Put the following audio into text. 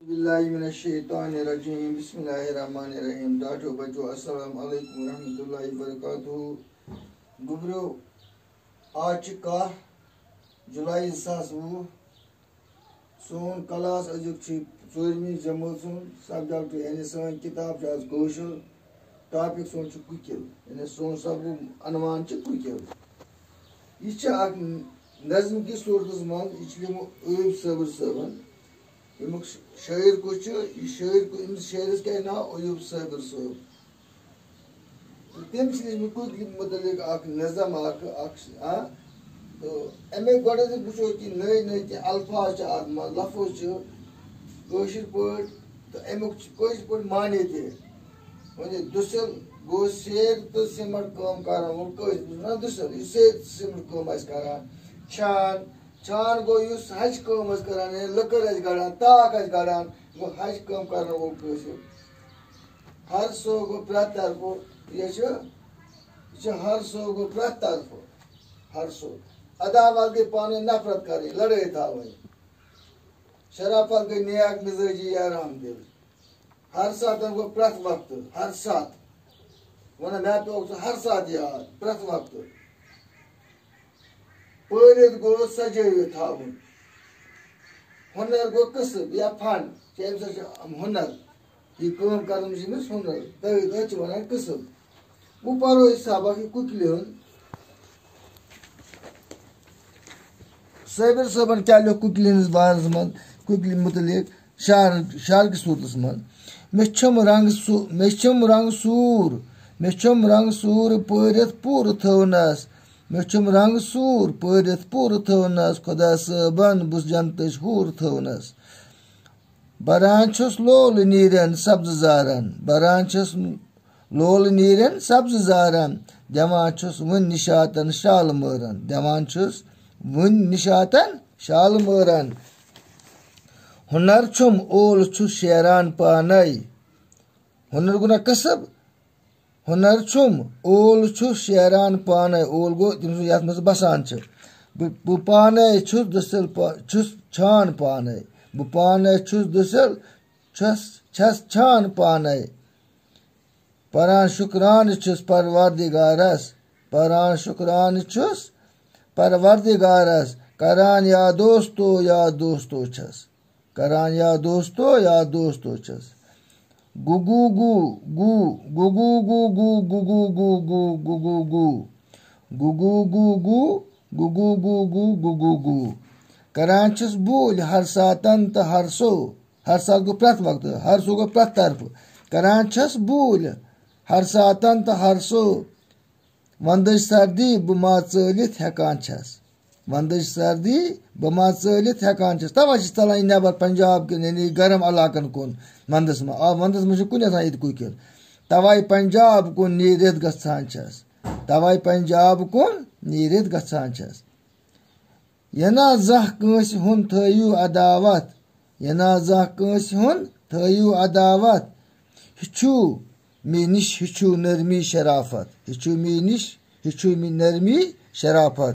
बिस्मिल्लाहिर्रहमानिर्रहीम बिस्मिल्लाहिर्रहमानिर्रहीम डाटो बच्चो अस्सलाम वालेकुम रहमतुल्लाहि वबरकातुहू गुब्रो आज का जुलाई 2020 सोन क्लास अजुक 4वीं जमात सुन सब्जेक्ट यानी सन किताब आज कौशल टॉपिक सोन कुकिल यानी सोन सब अनवान कुकिल यह नज़म की सूरत मज यह ऐब सबर सबन अमुक शायर को शायरस क्या नाव अयूब सबर साहब तम कुकिल मुतलिक नज़म तो अमे गो कि नई नई अल्फाज लफज कशर पे तो अमुक कशर पे माने वे दुसल गो सेर तो सिमट कम कर दुसल सेर सिमट कम करान छान छान गो हज कम करान लकड़ गड़ान ताक गड़ान गो हज कम कर हर सो गो प्रत तरफो यह हर सो गो प्रत तरफो हर सो अदावत गई पानी नफरत करें लड़ाई थावन शराफत गई नेक मिजाजी आराम दिल हर साथ गो प्रत वक्त हर साथ वन मैं पे हर साथ याद प्रत वक्त पढ़ित गो सजे थावन हुनर गो कसब या फन हुनर यह कम कर हुनर तथ वन कसब वो पो सबक कुकिल साबिर सबन क्या लिख कुकिल बारस मज कुकिल मुतलिक शार की सूरत मज मेछम रंग सूर पढ़ित पूर थवनस मेछम रंग सूर पढ़ित पूर थवनस खुदा सबन बुस जनतच हूर थवनस बरान छुस लोल नीरन सब्ज जारन बरान छुस लोल नीरन सब्ज जारन दिवान छुस वन निशातन शाल मरन दिवान छुस वन निशातन शाल मरन हुनर छुम ओल छु शेरान पानई हुनर गुना कसब हुनर छुम ओल छु शेरान पानई ओल गो तम यथ मज बसान बह पाने छुस दुसल छुस छान पानई बह पाने छुस दुसल छस छान पानई परान शुक्रान छुस परवरदिगारस परान शुक्रान छुस परवरदिगारस करान या दोस्तो छस करान या दोस्तो छस गुगु गु गु गुगु गु गु गुगु गु गु गुगु गु गुगु गु गु गुगु गु गु गुगु गु करान छस भूल हर सातन तो हर सात गो प्रत वक्त हर सो गो प्रत तरफ करान छस भूल हर सातन तो हर सो वंदज सर्दी बमा चलित हेकान छस वंदज सर्दी बमा चलित हेकान छस तवे चलान नबर पंजाब के यानी गर्म इलाकन कुन वंदस में वंदस में कुन ये कुकिल तवे पंजाब कुन नीरित गछान छस तवे पंजाब कुन नीरित गछान छस यना जह कंस हुन थयु अदावत यना जह कंस हुन थयु अदावत हिचु मे निश हिचु नरमी शराफत हिचु मे निश हिचु मे नरमी शराफत।